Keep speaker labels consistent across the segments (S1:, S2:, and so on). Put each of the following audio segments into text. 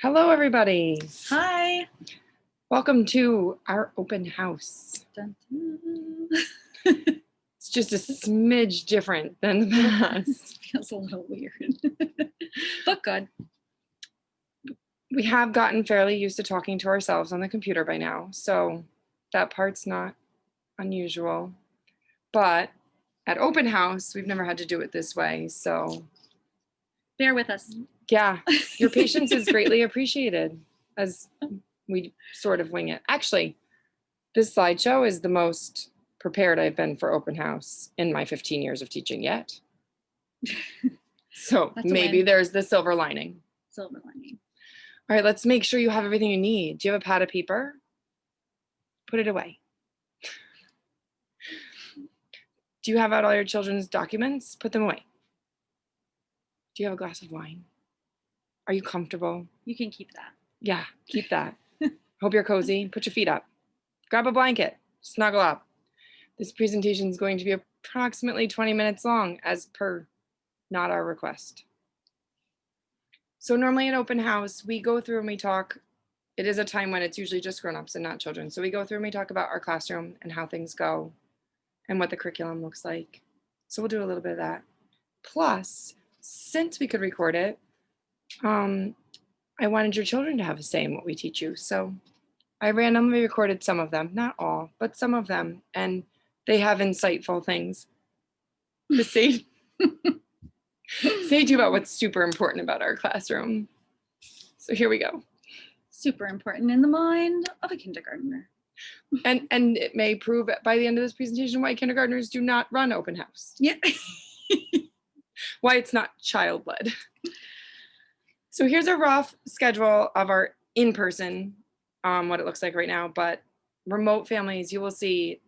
S1: Hello, everybody.
S2: Hi.
S1: Welcome to our open house.
S2: Dun, dun.
S1: It's just a smidge different than the past.
S2: Feels a little weird, but good.
S1: We have gotten fairly used to talking to ourselves on the computer by now, so that part's not unusual. But at open house, we've never had to do it this way, so
S2: Bear with us.
S1: yeah, your patience is greatly appreciated as we sort of wing it. Actually, this slideshow is the most prepared I've been for open house in my 15 years of teaching yet. So maybe there's the silver lining.
S2: Silver lining.
S1: All right, let's make sure you have everything you need. Do you have a pad of paper? Put it away. Do you have out all your children's documents? Put them away. Do you have a glass of wine? Are you comfortable?
S2: You can keep that.
S1: Yeah, keep that. Hope you're cozy. Put your feet up. Grab a blanket. Snuggle up. This presentation is going to be approximately 20 minutes long, as per not our request. So normally in open house, we go through and we talk. It is a time when it's usually just grown-ups and not children. So we go through and we talk about our classroom and how things go and what the curriculum looks like. So we'll do a little bit of that. Plus, since we could record it, I wanted your children to have a say in what we teach you. So I randomly recorded some of them, not all, but some of them. And they have insightful things to say, say to you about what's super important about our classroom. So here we go.
S2: Super important in the mind of a kindergartner.
S1: And it may prove by the end of this presentation why kindergartners do not run open house.
S2: Yeah.
S1: Why it's not child-led. So here's a rough schedule of our in-person, what it looks like right now, but remote families, you will see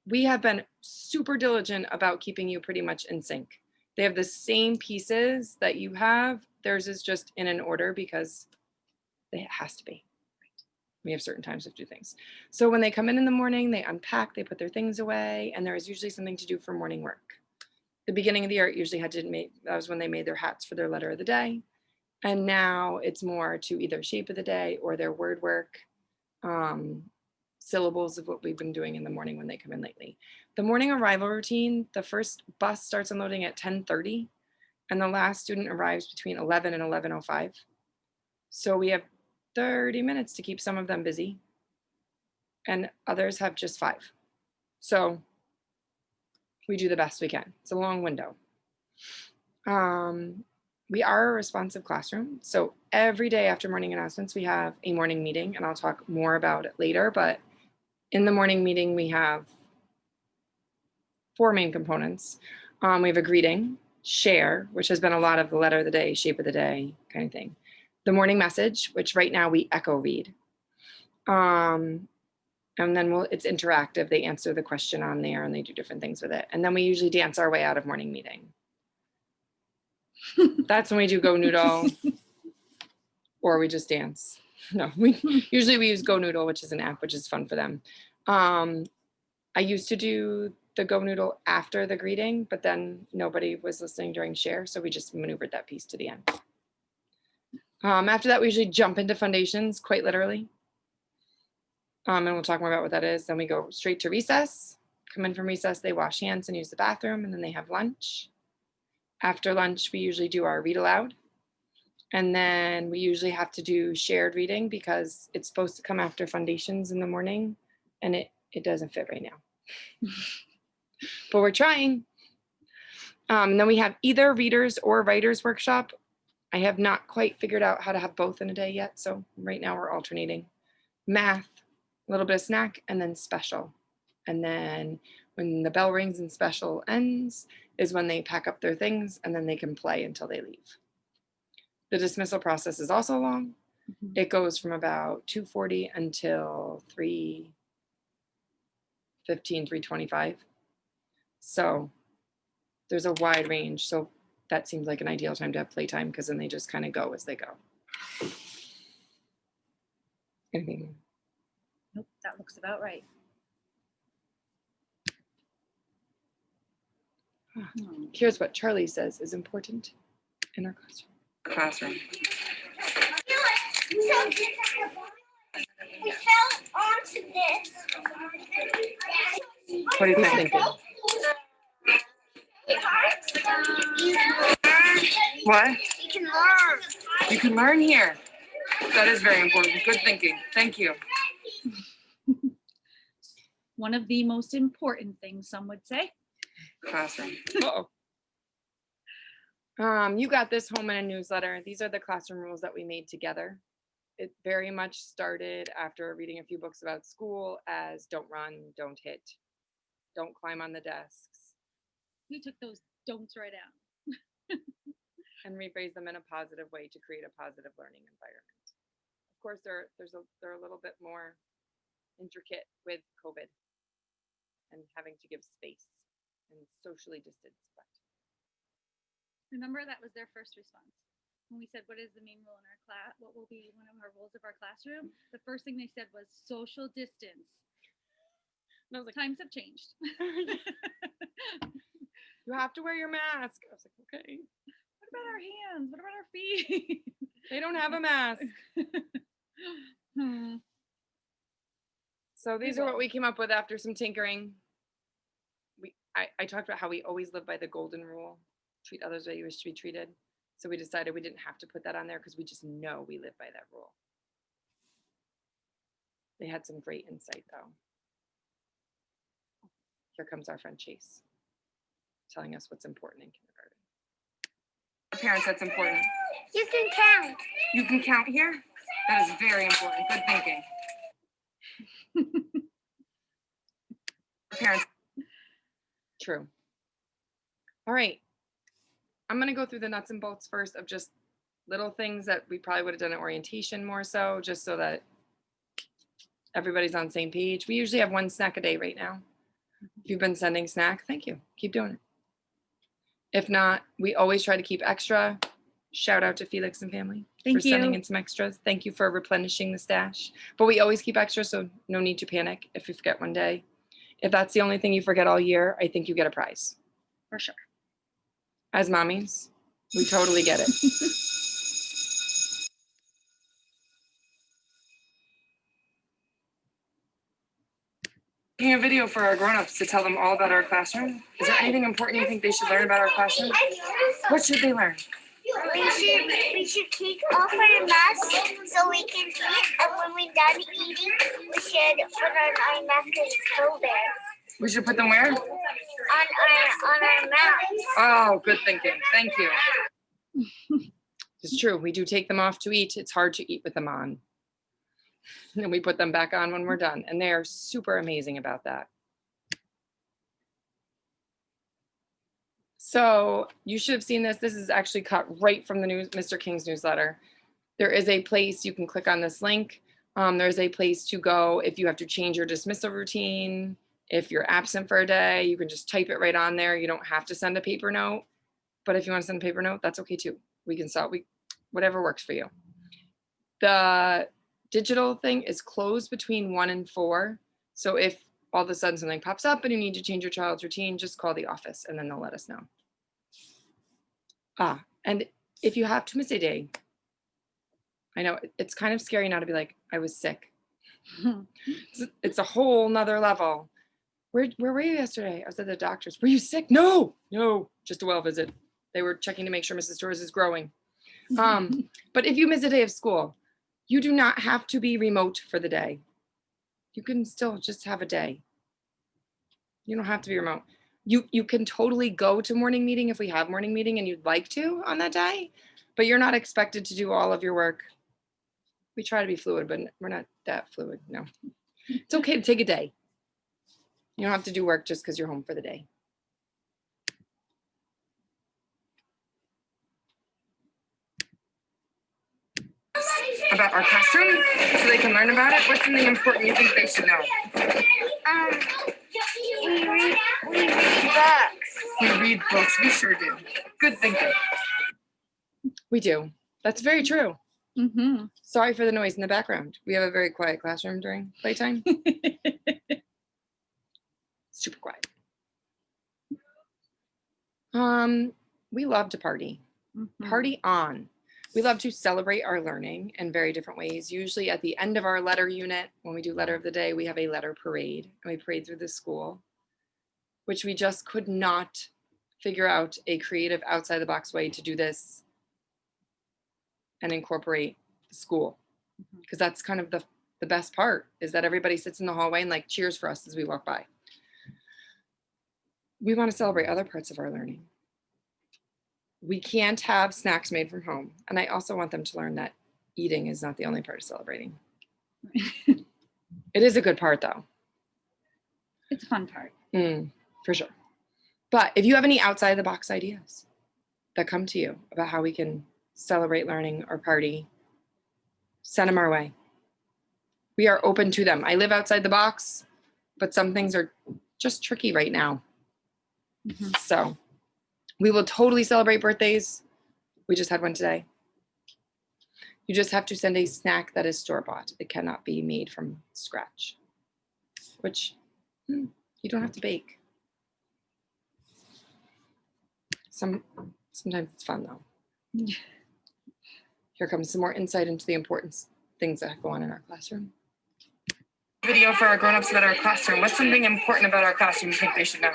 S1: we have been super diligent about keeping you pretty much in sync. They have the same pieces that you have. Theirs is just in an order because it has to be. We have certain times to do things. So when they come in the morning, they unpack, they put their things away, and there is usually something to do for morning work. The beginning of the year, it usually that was when they made their hats for their letter of the day. And now it's more to either shape of the day or their word work, syllables of what we've been doing in the morning when they come in lately. The morning arrival routine, the first bus starts unloading at 10:30 and the last student arrives between 11 and 11:05. So we have 30 minutes to keep some of them busy and others have just 5. So we do the best we can. It's a long window. We are a responsive classroom. So every day after morning announcements, we have a morning meeting, and I'll talk more about it later. But in the morning meeting, we have 4 main components. We have a greeting, share, which has been a lot of the letter of the day, shape of the day kind of thing. The morning message, which right now we echo read. And then it's interactive. They answer the question on there and they do different things with it. And then we usually dance our way out of morning meeting. That's when we do Go Noodle or we just dance. No, usually we use Go Noodle, which is an app, which is fun for them. I used to do the Go Noodle after the greeting, but then nobody was listening during share. So we just maneuvered that piece to the end. After that, we usually jump into foundations, quite literally. And we'll talk more about what that is. Then we go straight to recess. Come in from recess, they wash hands and use the bathroom, and then they have lunch. After lunch, we usually do our read aloud. And then we usually have to do shared reading because it's supposed to come after foundations in the morning, and it doesn't fit right now. But we're trying. And then we have either readers or writers workshop. I have not quite figured out how to have both in a day yet. So right now we're alternating. Math, a little bit of snack, and then special. And then when the bell rings and special ends is when they pack up their things and then they can play until they leave. The dismissal process is also long. Mm-hmm. It goes from about 2:40 until 3:15, 3:25. So there's a wide range. So that seems like an ideal time to have playtime because then they just kind of go as they go. Anything?
S2: Nope, that looks about right.
S1: Here's what Charlie says is important in our classroom.
S3: We fell onto this.
S1: What are you thinking? What?
S3: You can learn.
S1: You can learn here. That is very important. Good thinking. Thank you.
S2: One of the most important things, some would say.
S1: Classroom. Uh-oh. You got this home in a newsletter. These are the classroom rules that we made together. It very much started after reading a few books about school as don't run, don't hit, don't climb on the desks,
S2: We took those don'ts right out.
S1: and rephrase them in a positive way to create a positive learning environment. Of course, they're a little bit more intricate with COVID and having to give space and socially distance. But
S2: Remember, that was their first response. When we said, what is the main rule in our class? What will be one of our rules of our classroom? The first thing they said was social distance.
S1: and I was like,
S2: Times have changed.
S1: you have to wear your mask. I was like, okay.
S2: What about our hands? What about our feet?
S1: They don't have a mask. So these are what we came up with after some tinkering. I talked about how we always live by the golden rule, treat others the way you wish to be treated. So we decided we didn't have to put that on there because we just know we live by that rule. They had some great insight though. Here comes our friend Chase, telling us what's important in kindergarten. Parents, that's important.
S3: You can count.
S1: You can count here? That is very important. Good thinking. Parents. True. All right. I'm going to go through the nuts and bolts first of just little things that we probably would have done at orientation more so, just so that everybody's on the same page. We usually have one snack a day right now. If you've been sending snack, thank you. Keep doing it. If not, we always try to keep extra. Shout out to Felix and family for sending in some extras. Thank you for replenishing the stash. But we always keep extra, so no need to panic if you forget one day. If that's the only thing you forget all year, I think you get a prize.
S2: For sure.
S1: As mommies, we totally get it. Making a video for our grown-ups to tell them all about our classroom. Is there anything important you think they should learn about our classroom? What should they learn?
S3: We should take off our masks so we can eat, and when we're done eating, we should put on our mask and go there.
S1: We should put them where?
S3: On our mouths.
S1: Oh, good thinking. Thank you. It's true. We do take them off to eat. It's hard to eat with them on. And we put them back on when we're done. And they are super amazing about that. So you should have seen this. This is actually cut right from the Mr. King's newsletter. There is a place you can click on this link. There's a place to go if you have to change your dismissal routine. If you're absent for a day, you can just type it right on there. You don't have to send a paper note. But if you want to send a paper note, that's okay too. We can sell whatever works for you. The digital thing is closed between 1 and 4. So if all of a sudden something pops up and you need to change your child's routine, just call the office and then they'll let us know. And if you have to miss a day, I know it's kind of scary now to be like, I was sick. It's a whole nother level. Where were you yesterday? I was at the doctor's. Were you sick? No, just a well visit. They were checking to make sure Mrs. Torres is growing. But if you miss a day of school, you do not have to be remote for the day. You can still just have a day. You don't have to be remote. You can totally go to morning meeting if we have morning meeting and you'd like to on that day, but you're not expected to do all of your work. We try to be fluid, but we're not that fluid, no. It's okay to take a day. You don't have to do work just because you're home for the day. About our classroom, so they can learn about it. What's something important you think they should know?
S3: We read books.
S1: We read books, we sure do. Good thinking. We do. That's very true.
S2: Mm-hmm.
S1: Sorry for the noise in the background. We have a very quiet classroom during playtime. Super quiet. We love to party.
S2: Mm-hmm.
S1: Party on. We love to celebrate our learning in very different ways. Usually at the end of our letter unit, when we do letter of the day, we have a letter parade and we parade through the school, which we just could not figure out a creative outside the box way to do this and incorporate the school. Because that's kind of the best part, is that everybody sits in the hallway and like cheers for us as we walk by. We want to celebrate other parts of our learning. We can't have snacks made from home. And I also want them to learn that eating is not the only part of celebrating. It is a good part though.
S2: It's a fun part.
S1: For sure. But if you have any outside the box ideas that come to you about how we can celebrate learning or party, send them our way. We are open to them. I live outside the box, but some things are just tricky right now. So we will totally celebrate birthdays. We just had one today. You just have to send a snack that is store-bought. It cannot be made from scratch, which you don't have to bake. Sometimes it's fun though. Here comes some more insight into the important things that go on in our classroom. Video for our grown-ups about our classroom. What's something important about our classroom you think they should know?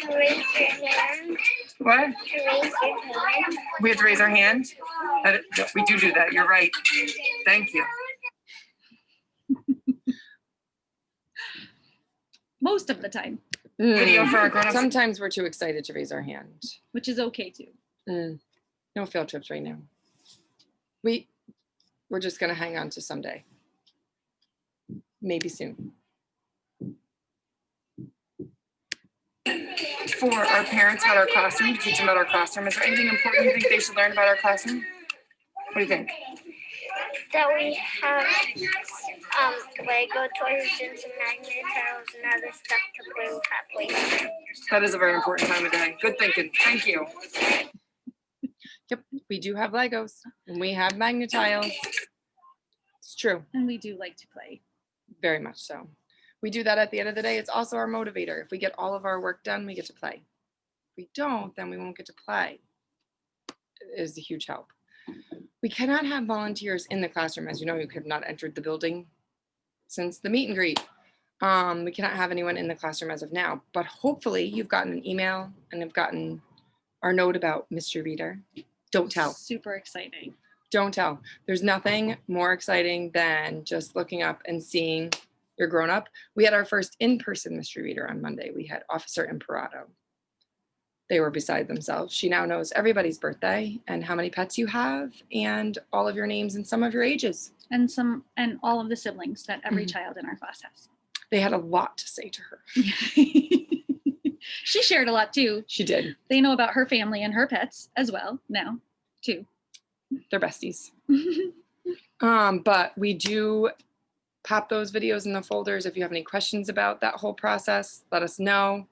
S3: To raise your hand.
S1: What?
S3: To raise your hand.
S1: We have to raise our hand? We do that. You're right. Thank you.
S2: Most of the time,
S1: Video for our grown-ups. Sometimes we're too excited to raise our hand.
S2: which is okay too.
S1: No field trips right now. We're just gonna hang on to someday. Maybe soon. For our parents about our classroom, to teach them about our classroom, is there anything important you think they should learn about our classroom? What do you think?
S3: That we have Lego toys and some magnet tiles and other stuff to bring halfway.
S1: That is a very important time of day. Good thinking. Thank you. Yep, we do have Legos and we have magnet tiles. It's true.
S2: And we do like to play.
S1: Very much so. We do that at the end of the day. It's also our motivator. If we get all of our work done, we get to play. If we don't, then we won't get to play. It is a huge help. We cannot have volunteers in the classroom. As you know, you have not entered the building since the meet and greet. We cannot have anyone in the classroom as of now, but hopefully you've gotten an email and have gotten our note about Mystery Reader. Don't tell.
S2: Super exciting.
S1: Don't tell. There's nothing more exciting than just looking up and seeing your grown up. We had our first in-person Mystery Reader on Monday. We had Officer Imperato. They were beside themselves. She now knows everybody's birthday and how many pets you have and all of your names and some of your ages.
S2: And all of the siblings that every child in our class has.
S1: They had a lot to say to her.
S2: She shared a lot too.
S1: She did.
S2: They know about her family and her pets as well now too.
S1: They're besties. But we do pop those videos in the folders. If you have any questions about that whole process, let us know.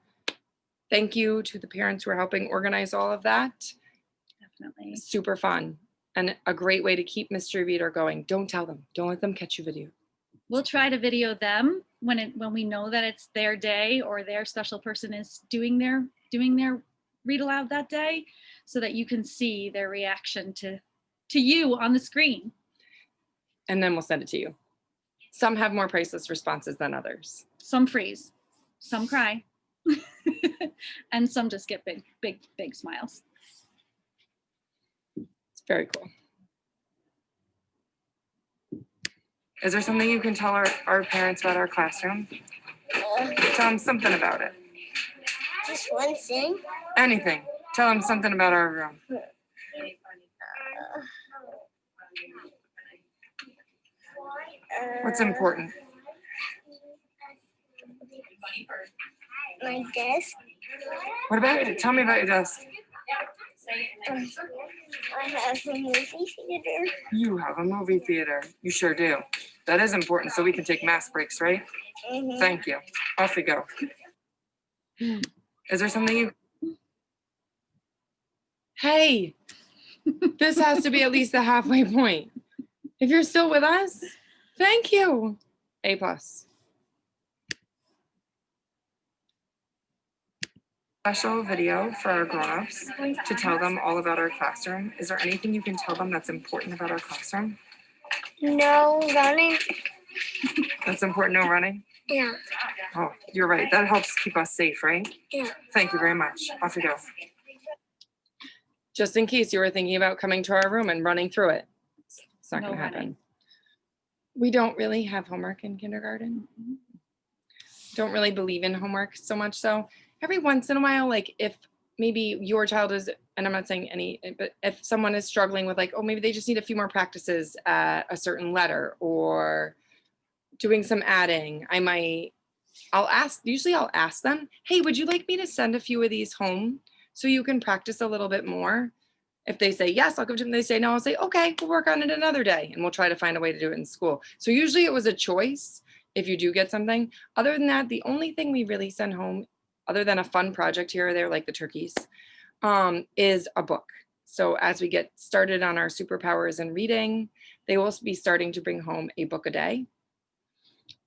S1: Thank you to the parents who are helping organize all of that.
S2: Definitely.
S1: Super fun and a great way to keep Mystery Reader going. Don't tell them. Don't let them catch you video.
S2: We'll try to video them when we know that it's their day or their special person is doing their read aloud that day, so that you can see their reaction to you on the screen.
S1: And then we'll send it to you. Some have more priceless responses than others.
S2: Some freeze, some cry, and some just get big smiles.
S1: It's very cool. Is there something you can tell our parents about our classroom? Tell them something about it.
S3: Just one thing.
S1: Anything. Tell them something about our room. What's important?
S3: My desk.
S1: What about it? Tell me about your desk.
S3: I have a movie theater.
S1: You have a movie theater. You sure do. That is important, so we can take mass breaks, right?
S3: Mm-hmm.
S1: Thank you. Off we go. Is there something you... Hey, this has to be at least the halfway point. If you're still with us, thank you. A+. Special video for our grown-ups to tell them all about our classroom. Is there anything you can tell them that's important about our classroom?
S3: No running.
S1: That's important, no running?
S3: Yeah.
S1: Oh, you're right. That helps keep us safe, right?
S3: Yeah.
S1: Thank you very much. Off you go. Just in case you were thinking about coming to our room and running through it. It's not
S2: No
S1: going to
S2: running.
S1: happen. We don't really have homework in kindergarten. Don't really believe in homework so much. So every once in a while, like if maybe your child is, and I'm not saying any, but if someone is struggling with like, oh, maybe they just need a few more practices at a certain letter or doing some adding, I'll ask them, hey, would you like me to send a few of these home so you can practice a little bit more? If they say yes, I'll give to them. They say no, I'll say, okay, we'll work on it another day and we'll try to find a way to do it in school. So usually it was a choice if you do get something. Other than that, the only thing we really send home, other than a fun project here or there, like the turkeys, is a book. So as we get started on our superpowers in reading, they will be starting to bring home a book a day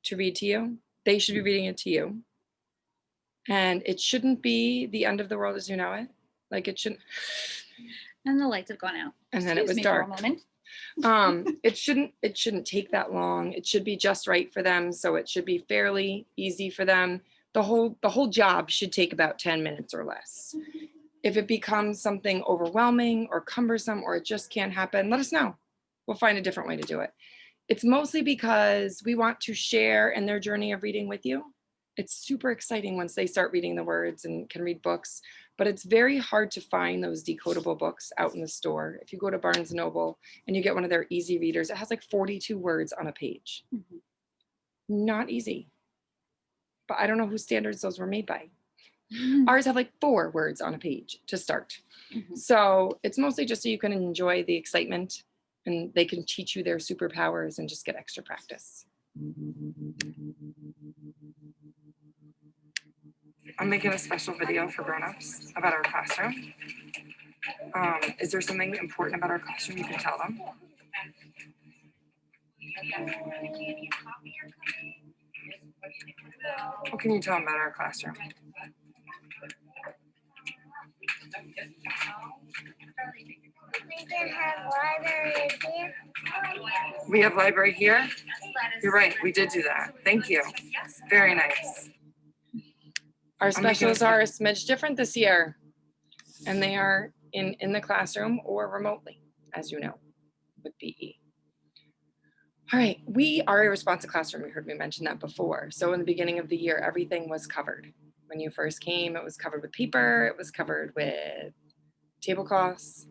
S1: to read to you. They should be reading it to you. And it shouldn't be the end of the world as you know it. Like it shouldn't.
S2: And the lights have gone out.
S1: And then it was
S2: Excuse me
S1: dark.
S2: for a moment.
S1: It shouldn't take that long. It should be just right for them. So it should be fairly easy for them. The whole job should take about 10 minutes or less. If it becomes something overwhelming or cumbersome or it just can't happen, let us know. We'll find a different way to do it. It's mostly because we want to share in their journey of reading with you. It's super exciting once they start reading the words and can read books, but it's very hard to find those decodable books out in the store. If you go to Barnes & Noble and you get one of their easy readers, it has like 42 words on a page. Not easy. But I don't know whose standards those were made by. Ours have like 4 words on a page to start. So it's mostly just so you can enjoy the excitement and they can teach you their superpowers and just get extra practice. I'm making a special video for grown-ups about our classroom. Is there something important about our classroom you can tell them? What can you tell them about our classroom?
S3: We can have library here.
S1: We have library here? You're right, we did do that. Thank you. Very nice. Our specials are a smidge different this year, and they are in the classroom or remotely, as you know, with BE. All right, we are a responsive classroom. You heard me mention that before. So in the beginning of the year, everything was covered. When you first came, it was covered with paper, it was covered with tablecloths.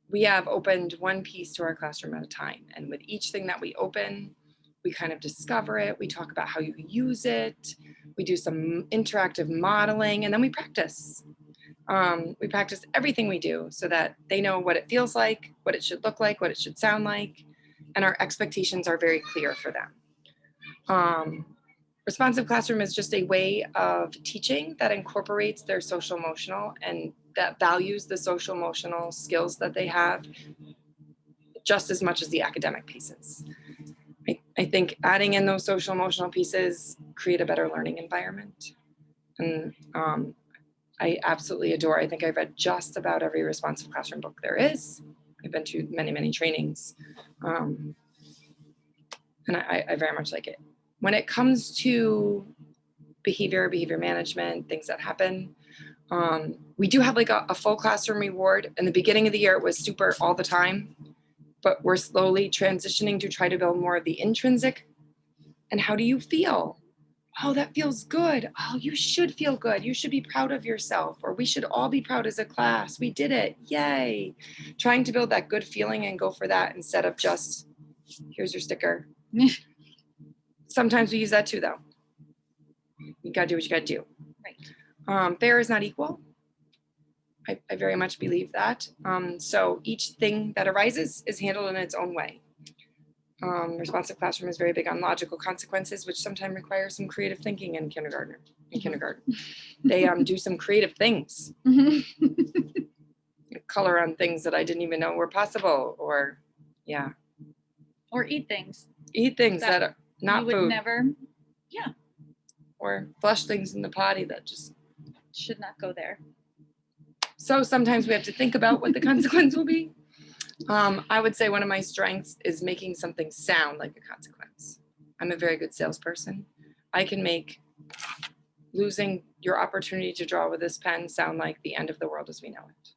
S1: We have opened one piece to our classroom at a time. And with each thing that we open, we kind of discover it. We talk about how you use it. We do some interactive modeling, and then we practice. We practice everything we do so that they know what it feels like, what it should look like, what it should sound like, and our expectations are very clear for them. Responsive classroom is just a way of teaching that incorporates their social emotional and that values the social emotional skills that they have just as much as the academic pieces. I think adding in those social emotional pieces create a better learning environment. And I absolutely adore, I think I've read just about every responsive classroom book there is. I've been to many, many trainings. And I very much like it. When it comes to behavior management, things that happen, we do have like a full classroom reward. In the beginning of the year, it was super all the time, but we're slowly transitioning to try to build more of the intrinsic. And how do you feel? Oh, that feels good. Oh, you should feel good. You should be proud of yourself, or we should all be proud as a class. We did it. Yay. Trying to build that good feeling and go for that instead of just, here's your sticker. Sometimes we use that too, though. You gotta do what you gotta do.
S2: Right.
S1: Fair is not equal. I very much believe that. So each thing that arises is handled in its own way. Responsive classroom is very big on logical consequences, which sometimes require some creative thinking in kindergarten. They do some creative things. Color on things that I didn't even know were possible, or yeah.
S2: Or eat things.
S1: Eat things that are not
S2: you would
S1: food.
S2: never,
S1: Or flush things in the potty that just
S2: should not go there.
S1: So sometimes we have to think about what the consequence will be. I would say one of my strengths is making something sound like a consequence. I'm a very good salesperson. I can make losing your opportunity to draw with this pen sound like the end of the world as we know it.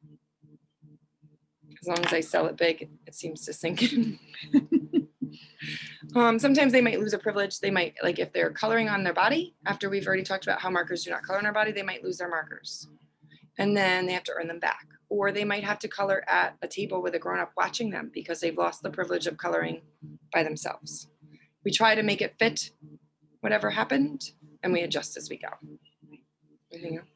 S1: As long as I sell it big, it seems to sink in. Sometimes they might lose a privilege. They might, like if they're coloring on their body, after we've already talked about how markers do not color on our body, they might lose their markers. And then they have to earn them back. Or they might have to color at a table with a grown-up watching them because they've lost the privilege of coloring by themselves. We try to make it fit whatever happened, and we adjust as we go. Anything else?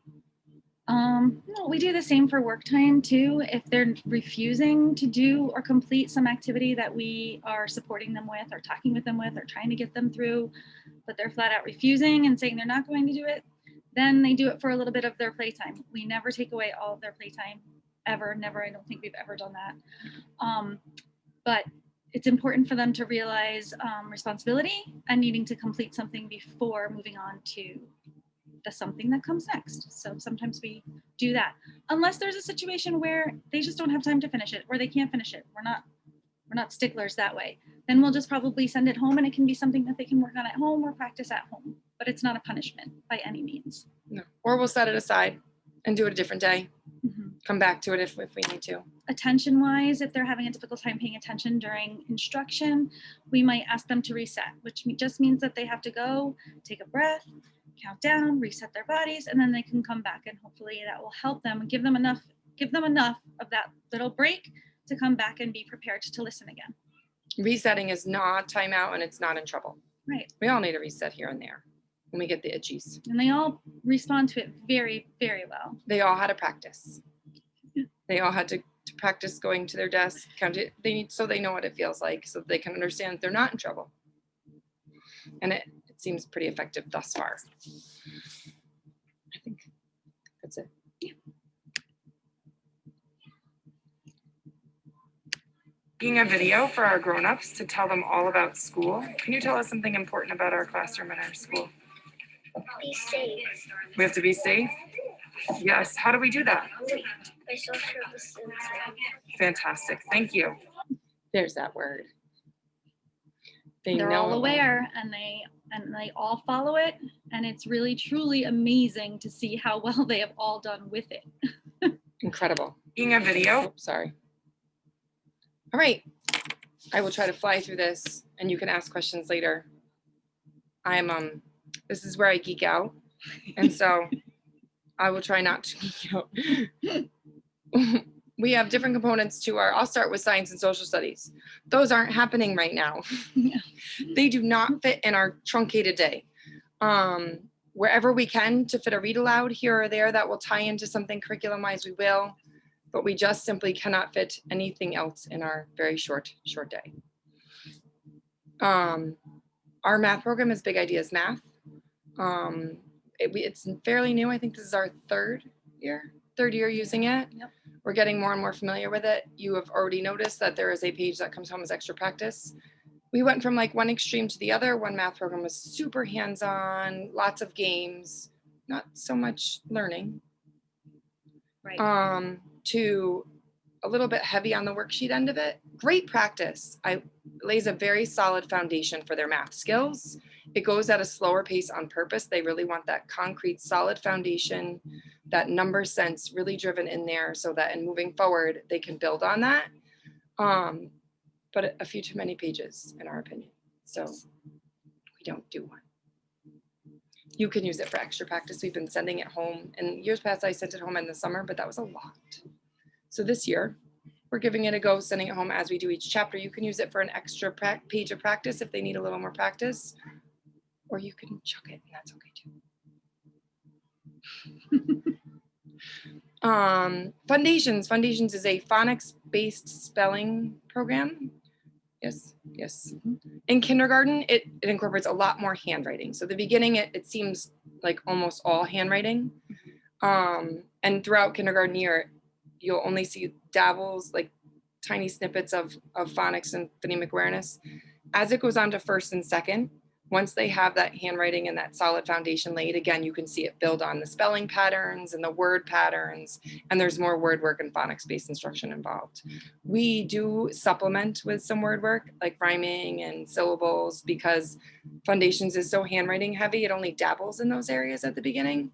S2: No, we do the same for work time too. If they're refusing to do or complete some activity that we are supporting them with or talking with them with or trying to get them through, but they're flat out refusing and saying they're not going to do it, then they do it for a little bit of their playtime. We never take away all of their playtime, ever, never. I don't think we've ever done that. But it's important for them to realize responsibility and needing to complete something before moving on to the something that comes next. So sometimes we do that, unless there's a situation where they just don't have time to finish it or they can't finish it. We're not sticklers that way. Then we'll just probably send it home, and it can be something that they can work on at home or practice at home, but it's not a punishment by any means.
S1: No. Or we'll set it aside and do it a different day.
S2: Mm-hmm.
S1: Come back to it if we need to.
S2: Attention wise, if they're having a difficult time paying attention during instruction, we might ask them to reset, which just means that they have to go take a breath, count down, reset their bodies, and then they can come back, and hopefully that will help them and give them enough of that little break to come back and be prepared to listen again.
S1: Resetting is not timeout, and it's not in trouble.
S2: Right.
S1: We all need a reset here and there when we get the itchies.
S2: And they all respond to it very, very well.
S1: They all had to practice. They all had to practice going to their desk, count it. So they know what it feels like, so they can understand they're not in trouble. And it seems pretty effective thus far. I think that's it.
S2: Yeah.
S1: Making a video for our grown-ups to tell them all about school. Can you tell us something important about our classroom and our school?
S3: Be safe.
S1: We have to be safe? Yes. How do we do that?
S3: By social distancing.
S1: Fantastic. Thank you. There's that word.
S2: They're all aware, and they all follow it, and it's really truly amazing to see how well they have all done with it.
S1: Incredible. Being a video. Oops, sorry. All right. I will try to fly through this, and you can ask questions later. This is where I geek out, and so I will try not to geek out. We have different components to I'll start with science and social studies. Those aren't happening right now.
S2: Yeah.
S1: They do not fit in our truncated day. Wherever we can to fit a read aloud here or there that will tie into something curriculum-wise, we will, but we just simply cannot fit anything else in our very short day. Our math program is Big Ideas Math. It's fairly new. I think this is our third year using it.
S2: Yep.
S1: We're getting more and more familiar with it. You have already noticed that there is a page that comes home as extra practice. We went from like one extreme to the other. One math program was super hands-on, lots of games, not so much learning.
S2: Right.
S1: To a little bit heavy on the worksheet end of it. Great practice. Lays a very solid foundation for their math skills. It goes at a slower pace on purpose. They really want that concrete, solid foundation, that number sense really driven in there so that in moving forward, they can build on that. But a few too many pages, in our opinion. So we don't do one. You can use it for extra practice. We've been sending it home. In years past, I sent it home in the summer, but that was a lot. So this year, we're giving it a go, sending it home as we do each chapter. You can use it for an extra page of practice if they need a little more practice, or you can chuck it, and that's okay too. Foundations. Foundations is a phonics-based spelling program. Yes. In kindergarten, it incorporates a lot more handwriting. So the beginning, it seems like almost all handwriting. And throughout kindergarten year, you'll only see dabbles, like tiny snippets of phonics and phonemic awareness. As it goes on to first and second, once they have that handwriting and that solid foundation laid, again, you can see it build on the spelling patterns and the word patterns, and there's more word work and phonics-based instruction involved. We do supplement with some word work, like rhyming and syllables, because Foundations is so handwriting heavy, it only dabbles in those areas at the beginning.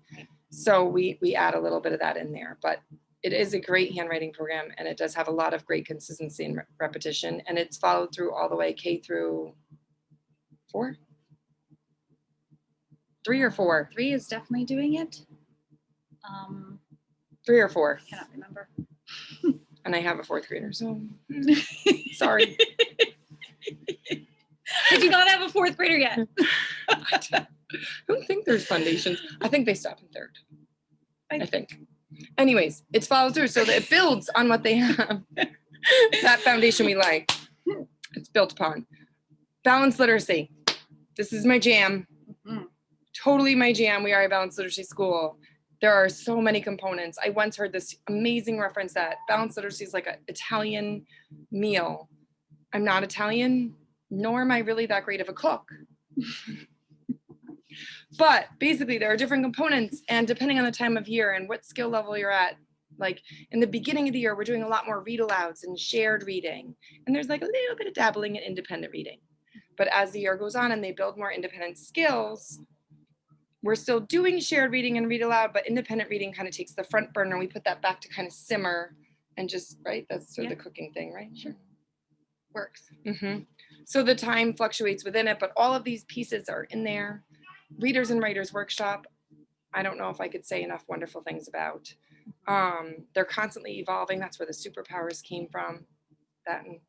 S1: So we add a little bit of that in there, but it is a great handwriting program, and it does have a lot of great consistency and repetition, and it's followed through all the way K through 4? 3 or 4?
S2: 3 is definitely doing it.
S1: 3 or 4.
S2: Cannot remember.
S1: And I have a 4th grader, so sorry.
S2: I do not have a 4th grader yet.
S1: I don't think there's Foundations. I think they stop in 3rd. I think. Anyways, it's followed through so that it builds on what they have. That foundation we like. It's built upon. Balanced literacy. This is my jam. Totally my jam. We are a balanced literacy school. There are so many components. I once heard this amazing reference that balanced literacy is like an Italian meal. I'm not Italian, nor am I really that great of a cook. But basically there are different components, and depending on the time of year and what skill level you're at, like in the beginning of the year, we're doing a lot more read alouds and shared reading. And there's like a little bit of dabbling in independent reading. But as the year goes on and they build more independent skills, we're still doing shared reading and read aloud, but independent reading kind of takes the front burner. We put that back to kind of simmer and just, right? That's sort of the cooking thing, right?
S2: Sure. Works.
S1: So the time fluctuates within it, but all of these pieces are in there. Readers and Writers Workshop, I don't know if I could say enough wonderful things about. They're constantly evolving. That's where the superpowers came from. That and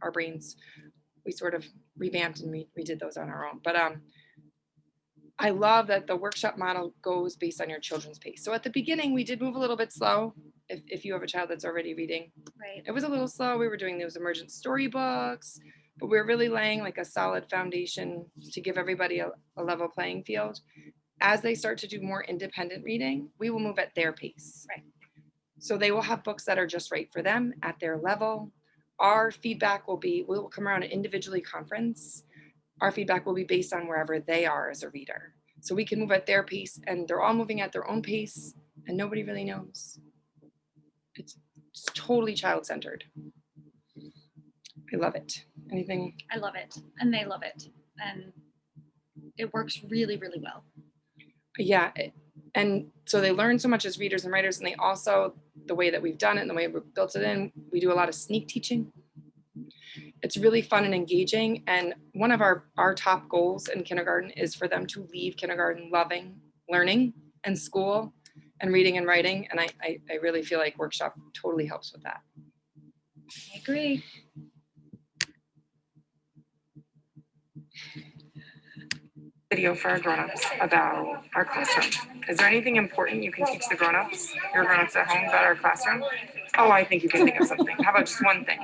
S1: our brains, we sort of revamped and redid those on our own. But I love that the workshop model goes based on your children's pace. So at the beginning, we did move a little bit slow. If you have a child that's already reading,
S2: Right.
S1: it was a little slow. We were doing those emergent storybooks, but we were really laying like a solid foundation to give everybody a level playing field. As they start to do more independent reading, we will move at their pace.
S2: Right.
S1: So they will have books that are just right for them at their level. Our feedback will be, we'll come around and individually conference. Our feedback will be based on wherever they are as a reader. So we can move at their pace, and they're all moving at their own pace, and nobody really knows. It's totally child-centered. I love it. Anything?
S2: I love it, and they love it, and it works really, really well.
S1: Yeah, and so they learn so much as readers and writers, and they also, the way that we've done it and the way we've built it in, we do a lot of sneak teaching. It's really fun and engaging, and one of our top goals in kindergarten is for them to leave kindergarten loving learning and school and reading and writing, and I really feel like Workshop totally helps with that.
S2: I agree.
S1: Video for our grown-ups about our classroom. Is there anything important you can teach the grown-ups, your grown-ups at home, about our classroom? Oh, I think you can think of something. How about just one thing?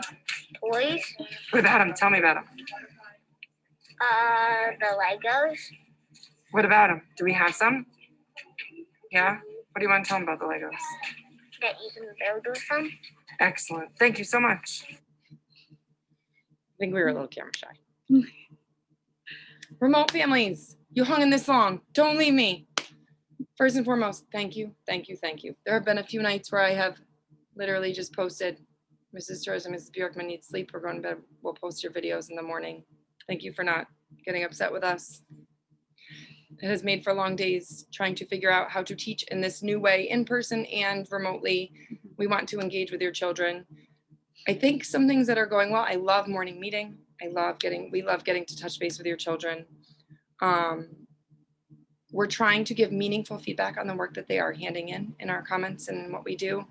S3: Toys.
S1: What about them? Tell me about them.
S3: The Legos.
S1: What about them? Do we have some? Yeah? What do you want to tell them about the Legos?
S3: That you can build with them.
S1: Excellent. Thank you so much. I think we were a little camera shy. Remote families, you hung in this long. Don't leave me. First and foremost, thank you, thank you, thank you. There have been a few nights where I have literally just posted, Mrs. Torres and Mrs. Bjorkman need sleep. We're going to bed. We'll post your videos in the morning. Thank you for not getting upset with us. It has made for long days trying to figure out how to teach in this new way, in person and remotely. We want to engage with your children. I think some things that are going well, I love morning meeting. We love getting to touch base with your children. We're trying to give meaningful feedback on the work that they are handing in our comments and what we do,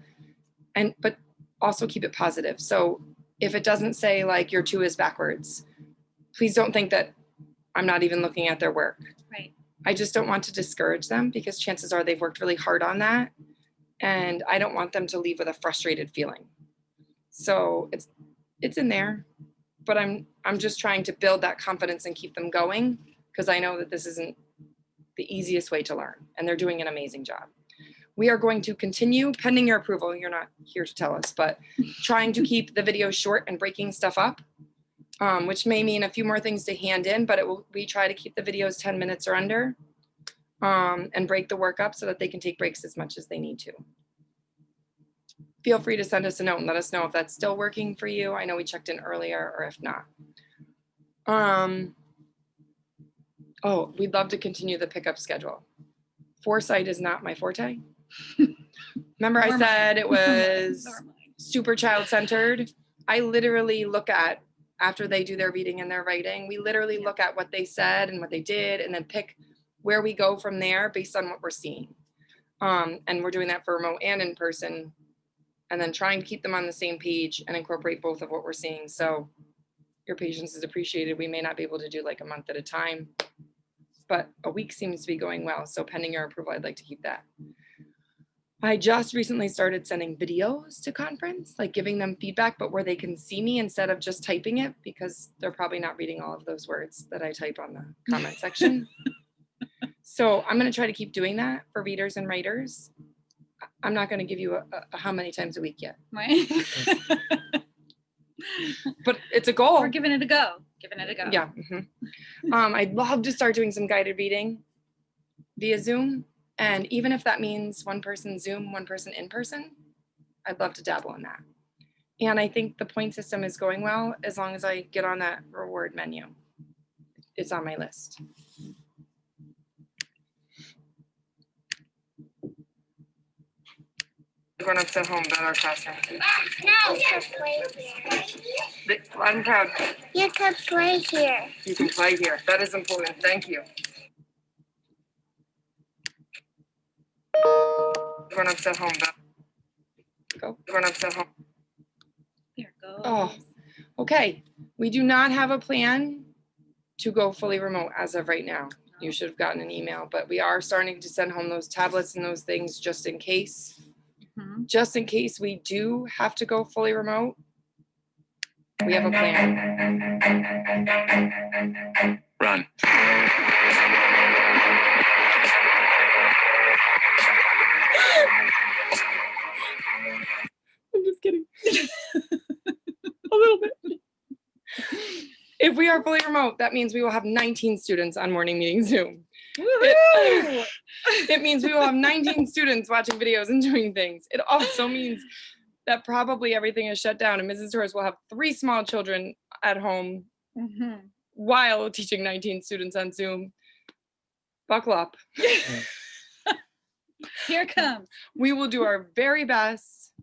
S1: but also keep it positive. So if it doesn't say like your 2 is backwards, please don't think that I'm not even looking at their work.
S2: Right.
S1: I just don't want to discourage them, because chances are they've worked really hard on that, and I don't want them to leave with a frustrated feeling. So it's in there, but I'm just trying to build that confidence and keep them going, because I know that this isn't the easiest way to learn, and they're doing an amazing job. We are going to continue, pending your approval, you're not here to tell us, but trying to keep the videos short and breaking stuff up. which may mean a few more things to hand in, but we try to keep the videos 10 minutes or under, and break the work up so that they can take breaks as much as they need to. Feel free to send us a note and let us know if that's still working for you. I know we checked in earlier, or if not. Oh, we'd love to continue the pickup schedule. Foresight is not my forte. Remember I said it was super child-centered? I literally look at, after they do their reading and their writing, we literally look at what they said and what they did, and then pick where we go from there based on what we're seeing. And we're doing that for remote and in person, and then trying to keep them on the same page and incorporate both of what we're seeing. So your patience is appreciated. We may not be able to do like a month at a time, but a week seems to be going well. So pending your approval, I'd like to keep that. I just recently started sending videos to conference, like giving them feedback, but where they can see me instead of just typing it, because they're probably not reading all of those words that I type on the comment section. So I'm going to try to keep doing that for readers and writers. I'm not going to give you a how many times a week yet.
S2: Right.
S1: But it's a goal.
S2: We're giving it a go. Giving it a go.
S1: Yeah. I'd love to start doing some guided reading via Zoom. And even if that means one person Zoom, one person in person, I'd love to dabble in that. And I think the point system is going well as long as I get on that reward menu. It's on my list. Grown-ups at home, not our classroom.
S3: No, you can play here.
S1: I'm proud.
S3: You can play here.
S1: You can play here. That is important. Thank you. Grown-ups at home. Go. Grown-ups at home.
S2: There it goes.
S1: Oh, okay. We do not have a plan to go fully remote as of right now. You should have gotten an email, but we are starting to send home those tablets and those things just in case. Just in case we do have to go fully remote, we have a plan.
S4: Run.
S1: I'm just kidding. A little bit. If we are fully remote, that means we will have 19 students on morning meeting Zoom. It means we will have 19 students watching videos and doing things. It also means that probably everything is shut down and Mrs. Torres will have 3 small children at home while teaching 19 students on Zoom. Buckle up.
S2: Here it comes.
S1: We will do our very best,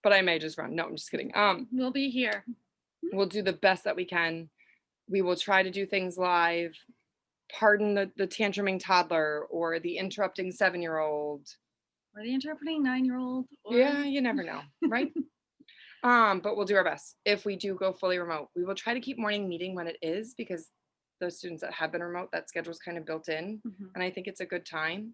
S1: but I may just run. No, I'm just kidding.
S2: We'll be here.
S1: We'll do the best that we can. We will try to do things live. Pardon the tantruming toddler or the interrupting 7-year-old.
S2: Or the interpreting 9-year-old.
S1: Yeah, you never know, right? But we'll do our best. If we do go fully remote, we will try to keep morning meeting when it is, because those students that have been remote, that schedule's kind of built in, and I think it's a good time.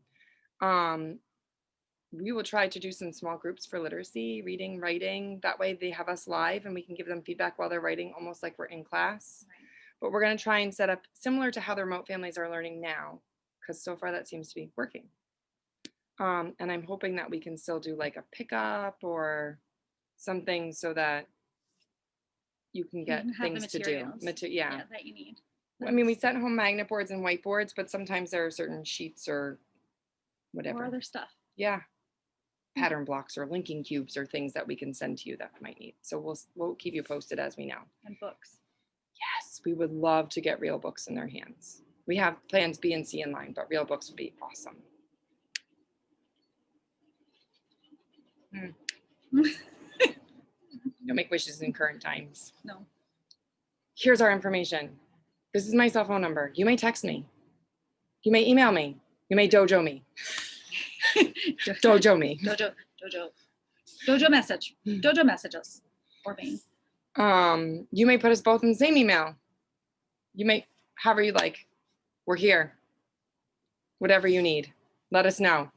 S1: We will try to do some small groups for literacy, reading, writing. That way they have us live and we can give them feedback while they're writing, almost like we're in class. Right. But we're going to try and set up similar to how the remote families are learning now, because so far that seems to be working. And I'm hoping that we can still do like a pickup or something so that you can get things to do. Yeah,
S2: that you need.
S1: I mean, we sent home magnet boards and whiteboards, but sometimes there are certain sheets or whatever.
S2: Or other stuff.
S1: Yeah. Pattern blocks or linking cubes or things that we can send to you that we might need. So we'll keep you posted as we know.
S2: And books.
S1: Yes, we would love to get real books in their hands. We have plans B and C in line, but real books would be awesome. Don't make wishes in current times.
S2: No.
S1: Here's our information. This is my cell phone number. You may text me. You may email me. You may dojo me. Dojo me.
S2: Dojo message. Dojo messages. Or me.
S1: You may put us both in the same email. You may, however you like. We're here. Whatever you need, let us know.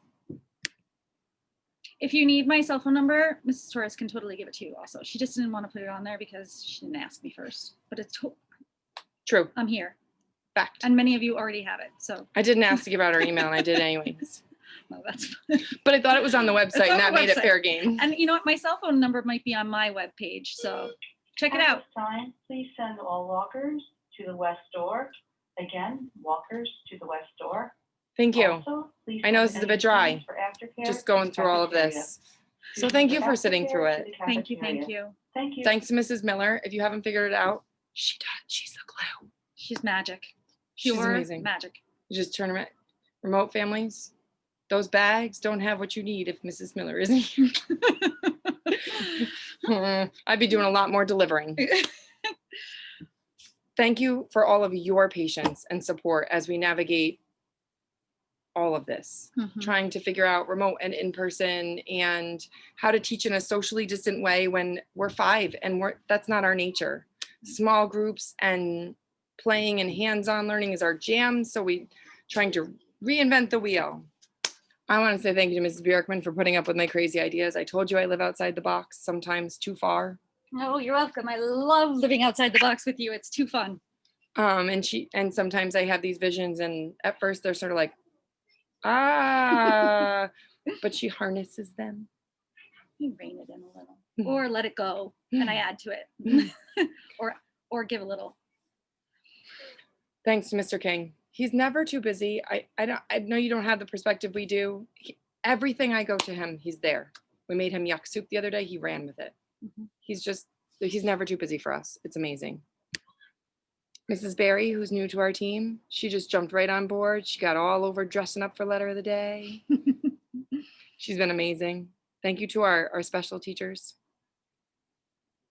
S2: If you need my cell phone number, Mrs. Torres can totally give it to you also. She just didn't want to put it on there because she didn't ask me first. But it's
S1: true.
S2: I'm here.
S1: Fact.
S2: And many of you already have it. So
S1: I didn't ask to give out our email and I did anyways.
S2: No, that's fine.
S1: But I thought it was on the website and that made it fair game.
S2: And you know what? My cell phone number might be on my webpage. So check it
S4: At
S2: out.
S4: this time, please send all walkers to the west door. Again, walkers to the west door.
S1: Thank you.
S4: Also, please
S1: I know
S4: send
S1: this is a
S4: any
S1: bit dry,
S4: students for aftercare
S1: just
S4: to
S1: going
S4: the
S1: through all of
S4: cafeteria.
S1: this. So
S4: Students
S1: thank
S4: for
S1: you for sitting through
S4: aftercare to
S1: it.
S4: the
S2: Thank you, thank
S4: cafeteria.
S2: you.
S4: Thank you.
S1: Thanks to Mrs. Miller. If you haven't figured it out, she does. She's the glue.
S2: She's magic.
S1: She's
S2: Pure
S1: amazing.
S2: magic.
S1: You just turn them remote families. Those bags don't have what you need if Mrs. Miller isn't here. I'd be doing a lot more delivering. Thank you for all of your patience and support as we navigate all of this,
S2: Mhm.
S1: trying to figure out remote and in-person and how to teach in a socially distant way when we're 5 and that's not our nature. Small groups and playing and hands-on learning is our jam. So we trying to reinvent the wheel. I want to say thank you to Mrs. Bjorkman for putting up with my crazy ideas. I told you I live outside the box, sometimes too far.
S2: Oh, you're welcome. I love living outside the box with you. It's too fun.
S1: And sometimes I have these visions and at first they're sort of like, ah, but she harnesses them.
S2: You rein it in a little,
S1: Mhm.
S2: or let it go, and I add to it, or give a little.
S1: Thanks to Mr. King. He's never too busy. I know you don't have the perspective we do. Everything I go to him, he's there. We made him yuck soup the other day. He ran with it.
S2: Mhm.
S1: He's never too busy for us. It's amazing. Mrs. Barry, who's new to our team, she just jumped right on board. She got all over dressing up for letter of the day. She's been amazing. Thank you to our special teachers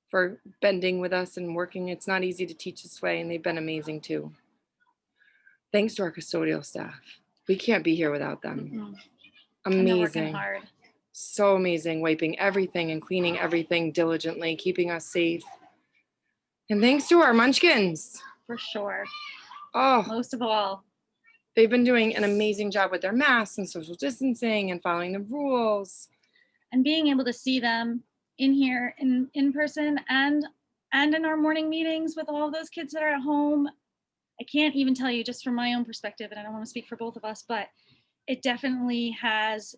S1: for bending with us and working. It's not easy to teach this way, and they've been amazing too. Thanks to our custodial staff. We can't be here without them.
S2: Mm-mm. And they're working
S1: Amazing.
S2: hard.
S1: So amazing, wiping everything and cleaning everything diligently, keeping us safe. And thanks to our munchkins.
S2: For sure.
S1: Oh,
S2: Most of all.
S1: they've been doing an amazing job with their masks and social distancing and following the rules.
S2: And being able to see them in here in person and in our morning meetings with all of those kids that are at home. I can't even tell you, just from my own perspective, and I don't want to speak for both of us, but it definitely has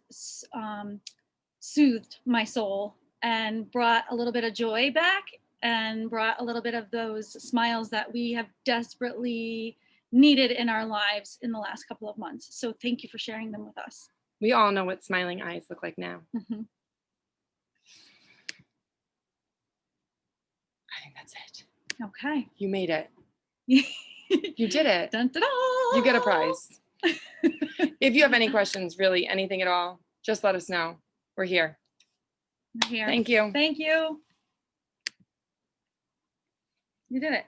S2: soothed my soul and brought a little bit of joy back and brought a little bit of those smiles that we have desperately needed in our lives in the last couple of months. So thank you for sharing them with us.
S1: We all know what smiling eyes look like now.
S2: Mhm.
S1: I think that's it.
S2: Okay.
S1: You made it. You did it.
S2: Dun, dun, dun.
S1: You get a prize. If you have any questions, really anything at all, just let us know. We're here.
S2: We're here.
S1: Thank you.
S2: Thank you. You did it.